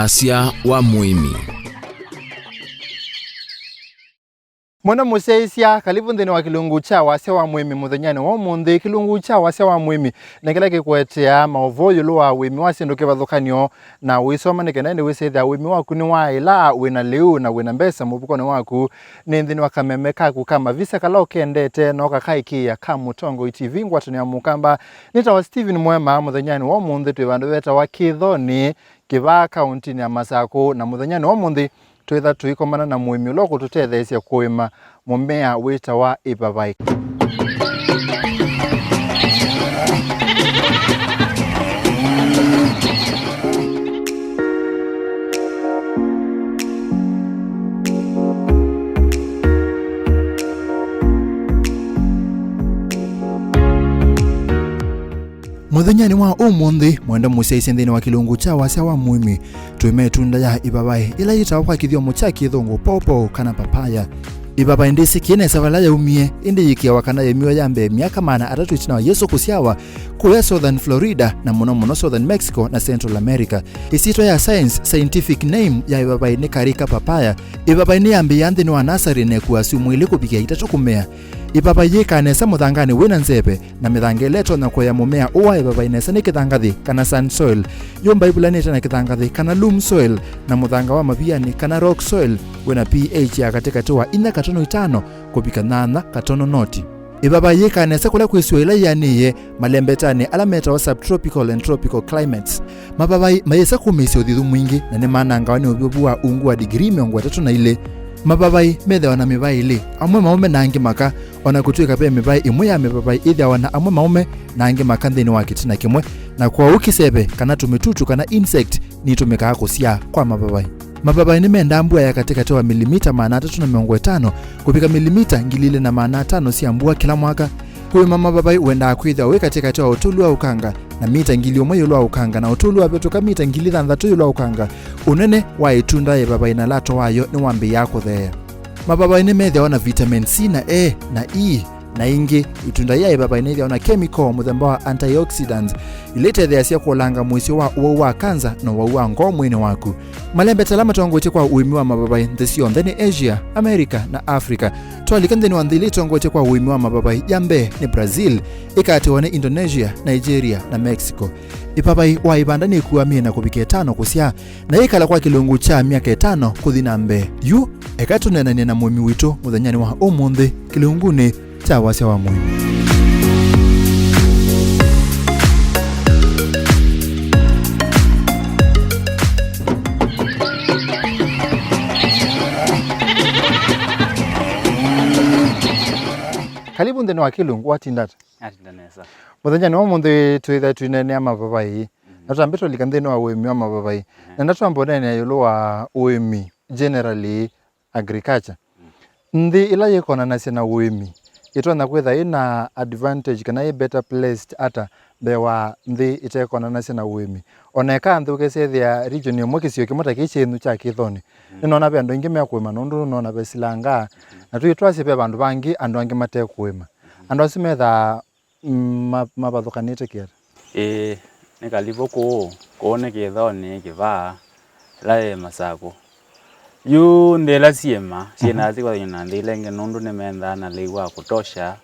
Wasya wa Muimi. Mwana museisya kalibu ndini wa kilungu cha Wasya wa Muimi muthenyani wa umundi kilungu cha Wasya wa Muimi nekila kikwetea maovoyo luwa Uimi wasinduke bathukanio na wisoma nikenda ndi wisethia Uimi waku ni wa ila wina liu na wina mbesa mubukoni waku ni ndini wa kameme kaku kama visa kala ukendete na ukakaikia kamutongo TV ngwatani ya mukamba nitawa Steven Mwema muthenyani wa umundi tuivandu weta wa Kithoni kiva kauntini ya Masako na muthenyani wa umundi tuitha tuikomana na Muimi loko tutetheesya kuima mumea wita wa Mavavai. Muthenyani wa umundi mwenda museisya nthini wa kilungu cha Wasya wa Muimi tuime tunda ya Mavavai ila yitawa kwa kithiomo cha kithungu popo kana papaya. Mavavai ndisi kiene savala ya umie indi yikia wakana ya miwa yambe miaka mana atatu itina wa Yesu kusyawa kuya Southern Florida na muno Southern Mexico na Central America. Isito ya scientific name ya Mavavai ni karika papaya. Mavavai ni yambi ya nthini wa nasari ne kuwasi umwili kupikia itatokumea. Mavavai yikanesa muthangani wina nzebe na mithange leto na kwa ya mumea uwa Mavavai nesa ni kithangathi kana sand soil, yumba ibulanite na kithangathi kana loam soil na muthanga wa maviani kana rock soil wina pH ya katikati wa 4.5 kupika 8.0. Mavavai yikanesa kula kwiswa ila yaniye malembetani alameta wa subtropical and tropical climates. Mavavai mayesa kumisi uthithu mwingi na ni mananga wani ubibu wa ungu wa degree 32. Mavavai methewa na mivai ili amwe maume na angi maka ona kutuika pe mivai imwe ya Mavavai ithewa na amwe maume na angi maka nthini wa kitina kimwe na kwa ukisebe kana tumitutu kana insect ni tumika kusya kwa Mavavai. Mavavai ni menda mbua ya katikati wa milimita 350 kupika milimita 2.5 sia mbua kila mwaka. Kuima Mavavai uenda kwitha we katikati wa utulu wa ukanga na mita 1,000 yulu wa ukanga na utulu wa betoka mita 600 yulu wa ukanga. Unene wa itunda ya Mavavai na lato wayo ni wambi yako thea. Mavavai ni methewa na vitamin C na A na E na ingi itunda ya Mavavai ni methewa na chemical muthemba wa antioxidants ilete theasia kulanga mwisi wa uwa wa kanza na uwa ngo mwini waku. Malembe talama tongote kwa Uimi wa Mavavai nthesio ntheni Asia, America na Africa. Tualika ntheni wa nthili tongote kwa Uimi wa Mavavai yambe ni Brazil, ikatiwa ni Indonesia, Nigeria na Mexico. Mavavai wa ibanda ni kuamia na kubikia 5 kusya na ikala kwa kilungu cha miaka 5 kuthina mbe. Yu ekatunenania na Muimi witu muthenyani wa umundi kilunguni cha Wasya wa Muimi. Kalibu ndeni wa kilungu watindata. Atindanesa. Muthenyani wa umundi tuitha tuinenea Mavavai. Natambito lika nthini wa Uimi wa Mavavai. Na natuambonene yulu wa Uimi generally agriculture. Nthi ila yikona nasya na Uimi itwana kwitha ina advantage kana better placed ata bewa nthi itekona nasya na Uimi. Oneka nthi ukesethia region yomwe kisio kimota kichinu cha Kithoni. Ninaona be andu ingi mekwima nundu nona besilanga na tuitwasi pe bandu bangi andu angi matekwima. Andu asimetha mabathukanite kiera. Ni kalibu kuone Kithoni kiva la Masako. Yu ndela siema siena zikwa ina ndilenge nundu ni menda na liwa kutosha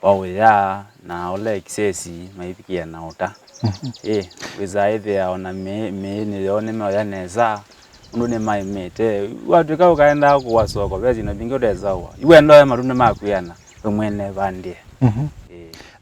wawea na ole excessi maipikia na uta. Wizaidhi ona me ni yone meoya neza nundu ni maimete watu ka ukaenda kuwasoko bezi na bingo dezawa iwe ndo marune makuyana umwene bandie.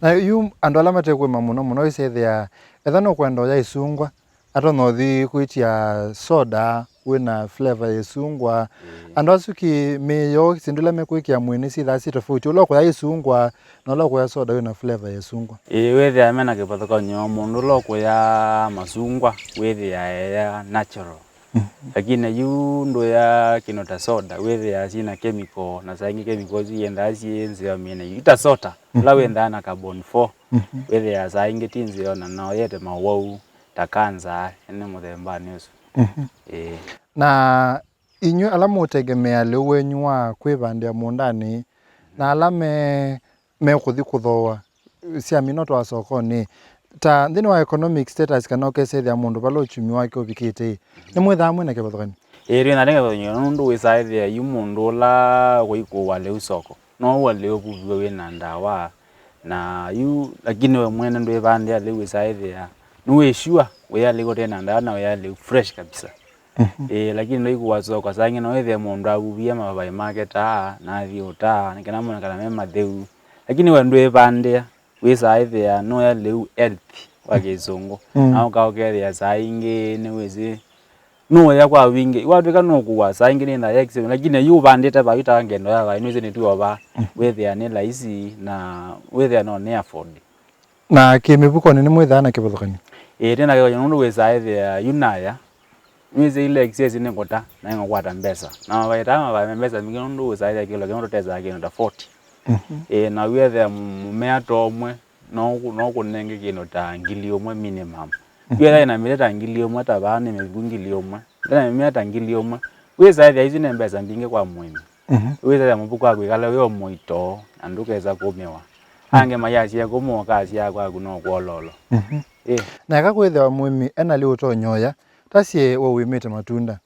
Na yu andu ala matekwima muno isethia ethano kwenda ya isungwa atono thi kuitia soda wina flavor ya isungwa andu asuki meyo sindula mekuikia mwini si thasi tofauti uloko ya isungwa na uloko ya soda wina flavor ya isungwa. Wethi amena kipathoka nyo mundu uloko ya masungwa wethi ya natural. Lakini yu ndo ya kinota soda wethi ya sina chemical na saingi chemicals yenda sienzi ya mine ita soda la wenda na carbon 4 wethi ya saingi tinzi ona no yete mawau takanza ene muthemba nesu. Na inyu alama utegemea leo wenyu wa kwivandia mundani na alame kuthi kuthoa cia minoto wa sokoni ta thini wa economic status kana ukesethia mundu balo uchumi wake ubikite ni mwetha amwe na kibathukani iri na renga thonyo nundu wisaithia yu mundu la guiku wale usoko no wale obuwe wina ndawa na yu lakini we mwene ndu ibandi ale wisaithia nuwe sure we ale gote na ndawa na we ale fresh kabisa lakini no ikuwa soko sangi no wethe mundu abubia mavavai market na thiota nikana mona kana mema theu lakini we ndu ibandi wisaithia no ale health wa kizungu na ukaokeria saingi ni wezi no ya kwa wingi watu kana kuwa saingi ni na excellent lakini yu bandite ba ita ngendo ya ba inweze ni tu oba wethia ni laisi na wethia no ne afford na kimibuko ni mwetha na kibathukani tena kwa nundu wisaithia yunaya nize ile excess ni ngota na ngwata mbesa na baitama ba mbesa mingi nundu wisaithia kilo kimoto teza kino ta 40 na wethia mumea tomwe no kunenge kino ta ngili omwe minimum wethia ina mileta ngili omwe ta bane mebungili omwe tena mileta ngili omwe wisaithia hizi ne mbesa mbinge kwa Muimi wisaithia mubuko akwikala we omoito andukeza kumewa ange mayasi ya kumo kasi ya kwa kuno kwololo na akakwethia Muimi ena li utonyoya tasie we wimite matunda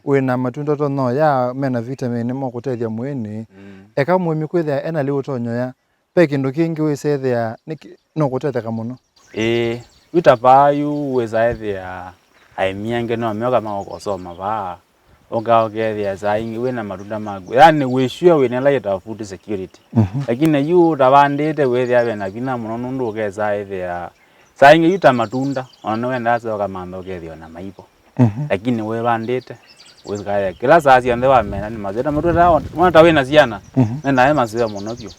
wina matunda to no ya mena vitamin mo kutethia mwini eka Muimi kwethia ena li utonyoya pe kindu kingi wisethia no kutetheka muno utapayu wisaithia aimiange no myoka magokosoma ba okethia saingi wina matunda magu yani wishua wina laita food security lakini yu tabandite wethia bena bina muno nundu ukesaithia saingi yuta matunda ona wenda soka mando kethio na maipo lakini we bandite wikaya kila saa cia ndewa mena ni mazeta matunda mwana wina ciana nenda ema sio muno pio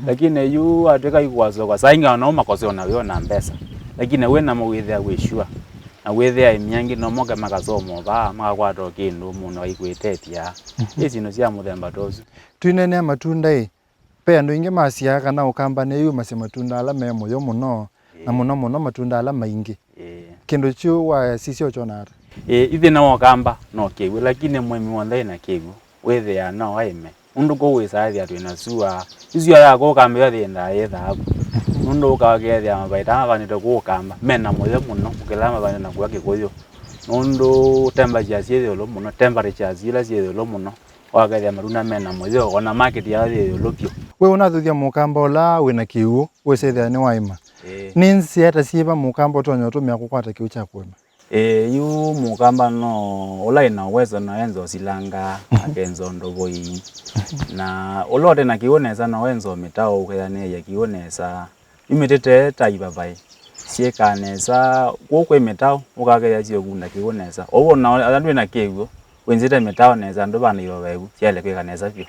lakini yu ateka ikwaso kwa saingi ona makoseo na we na mbesa lakini we na mwithia wishua na wethia imiangi no moke makasomo ba makwato kindu muno ikwetetia isi no cia muthemba tozu twinene matunda pe andu ingi masia kana ukambane yu mase matunda ala me moyo muno na muno matunda ala maingi kindu chu wa sisio chonara ithi na wakamba no kewe lakini Muimi wonde na kewe wethia no aime undu ko wisaithia twina sua isio ya ko kambe ya thinda yethabu nundu ukagethia mabaita abanite ku kamba mena moyo muno ukela mabane na kwa kikoyo nundu temperature cie lo muno temperature cie cie lo muno wakagethia maruna mena moyo ona market ya lo pio we unathuthia mukamba ola wina kiu wisethia ni waima ninsi hata siba mukamba tonyo tumia kukwata kiu cha kwema yu mukamba no ola ina uwezo na enzo silanga akenzo ndoboi na olote na kionesa na wenzo mitao ukayane ya kionesa imitete taibavai siekanesa kokwe mitao ukagaya cio kunda kionesa obona andu na kewo wenzete mitao nesa ndo bana ibavai ciale kwekanesa pio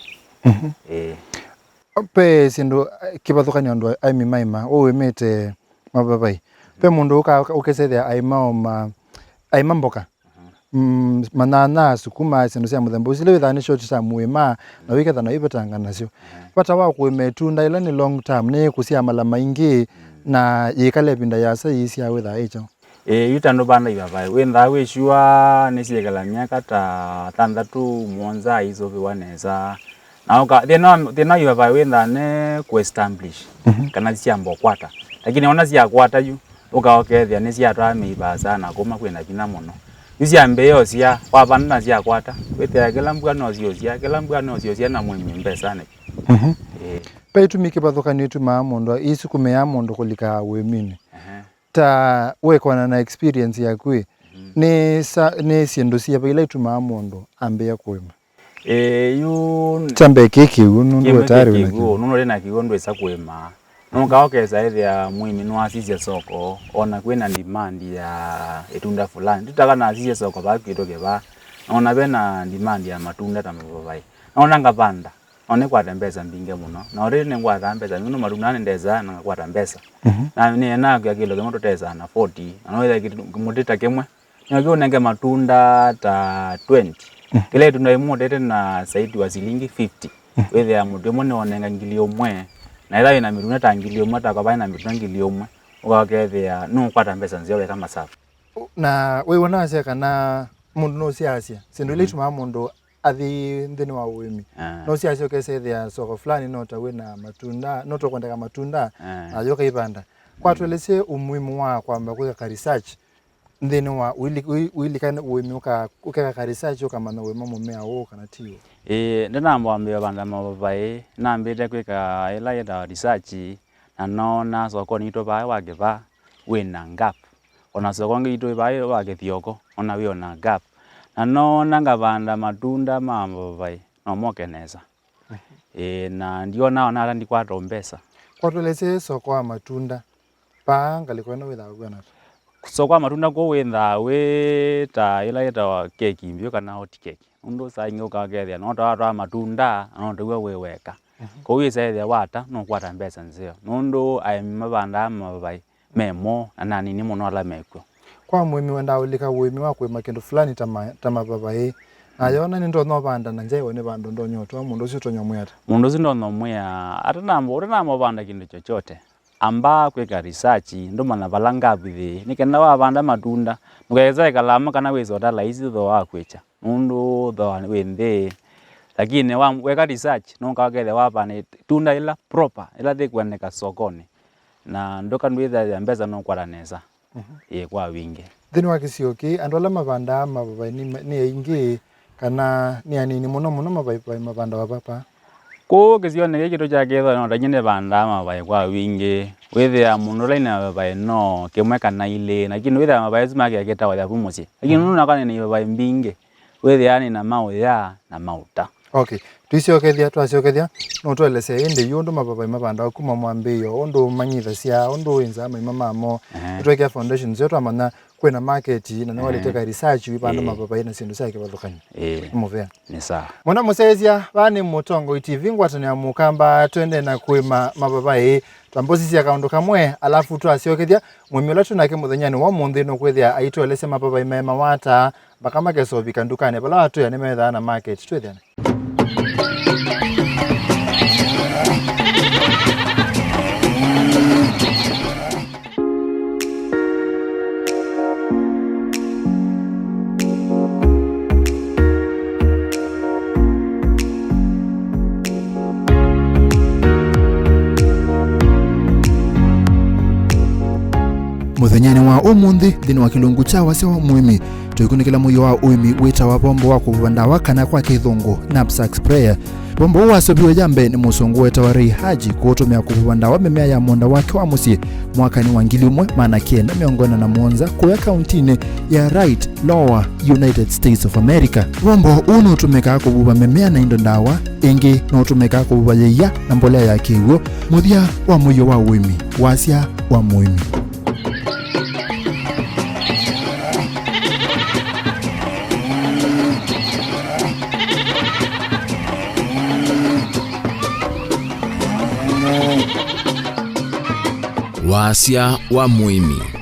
pe sindu kibathukani ndo aimi maima wimite Mavavai pe mundu ukesethia aima mboka manana sukuma sindu cia muthemba ucio withani short cia Muima na wiketha na ibetanga nacio bata wa kuimetunda ila ni long term ni kusia mala maingi na yikale binda ya sai cia witha icho yutando bana ibavai wenda wishua ni ciekala miaka ta 6 monza izo biwaneza na uka thina ibavai wenda ne ku establish kana cia mbokwata lakini ona cia kwata yu ukaokethia ni cia twa miba sana kuma kwina bina muno cia mbeyo cia wabana na cia kwata wetera kila mbwa no cio cia na Muimi mbesa ne pe tumike bathukani tuma mundu isukume ya mundu kulika wemini ta wekwana na experience yakwe ni sindu cia bila tuma mundu ambe kwema yu tambe keki nundu tayari wina nundu rena kigondo esa kwema nukaokeza ethia Muimi no asicie soko ona kwina demand ya itunda fulani tutaka na asicie soko bakitoke ba ona bena demand ya matunda ta Mavavai ona ngapanda ona kwata mbesa mbinge muno na ore ne ngwata mbesa muno marunane ndeza na kwata mbesa na ni na kwa kilo kimoto teza na 40 anoida kimutita kemwe nyo nenge matunda ta 20 kile tunaimutete na saidi wa shilingi 50 wethia mutu mone onenga ngilio mwe na ila ina miruna tangilio mata kwa baina miruna ngilio mwe ukakethia no kwata mbesa nzio weka masafu na we wona asia kana mundu no siasia sindu ile tuma mundu athi ndini wa Uimi no siasia kesethia soko fulani no ta wina matunda no to kwendeka matunda na yoka ibanda kwa twelese umuhimu wa kwamba kuweka research ndene wa wili kana Uimi ukaka research ukamana wema mumea wo kana tiyo ndinambwambia banda Mavavai nambite kwika ila yeda research na nona soko nito bae wagiva wina gap ona soko ngito bae wagithioko ona wiona gap na nona ngabanda matunda Mavavai no mokeneza na ndiona ona ndikwato mbesa kwa twelese soko wa matunda panga likwena witha gwana soko wa matunda ko witha weta ila yeta keki mbio kana hot cake undo saingo kagethia no twa matunda no twa weweka ko wisethia wata no kwata mbesa nzio nondo mabanda Mavavai memo na nini muno ala mekwo kwa Muimi wenda ulika Uimi wa kwema kindu fulani ta Mavavai na yona ni ndo no banda na njai wone bando ndo nyoto mundu sito nyomweta mundu sindo no mwea ata nambo banda kindu chochote amba kweka research ndo mana balanga bithi nikenda wa banda matunda mugeza ikalama kana wizota laisi tho wakwecha mundu tho wende lakini weka research no kagele wapane tunda ila proper ila thikwaneka sokoni na ndoka ndwitha ya mbeza no kwaraneza kwa wingi thini wakisioki andola mabanda Mavavai ni ingi kana ni anini muno mabanda wa papa ko kizione kito cha ketho no tanyine banda Mavavai kwa wingi withia muno laina Mavavai no kimwe kana ile lakini withia Mavavai zima yaketa wa pumusi lakini nuno nakane ni Mavavai mbinge withia ni na mauya na mauta okay tuisiokethia twasiokethia no twelese inde yondo Mavavai mabanda kuma mwambeyo ondo manyitha sia ondo wenza mamo twekea foundation zetu amana kwena market na no waliteka research wibanda Mavavai na sindu sake bathukanye muvea ni sawa mona musezia bani mutongo TV ngwatani ya mukamba twende na kwima Mavavai twambosisia kaundu kamwe alafu twasiokethia mwimila tunake muthenyani wa munthi no kwithia aitwelese Mavavai mema wata bakama keso bikandukane bala watu ya nimetha na market twethiane muthenyani wa umuthi thini wa kilungu cha Wasya wa Muimi tuikunikila muyo wa Uimi wita wa bombo wa kubandawa kana kwa kithungu knapsack sprayer bombo wasobiwe jambe ni musungu weta wa Rei Haji kutumia kubandawa mimea ya monda wake wa musi mwakani wa 1997 kwa kauntini ya Right Lower United States of America bombo uno tumeka kububa mimea na indo ndawa ingi no tumeka kububa yeya na mbolea ya kiwo muthia wa muyo wa Uimi Wasya wa Muimi Wasya wa Muimi.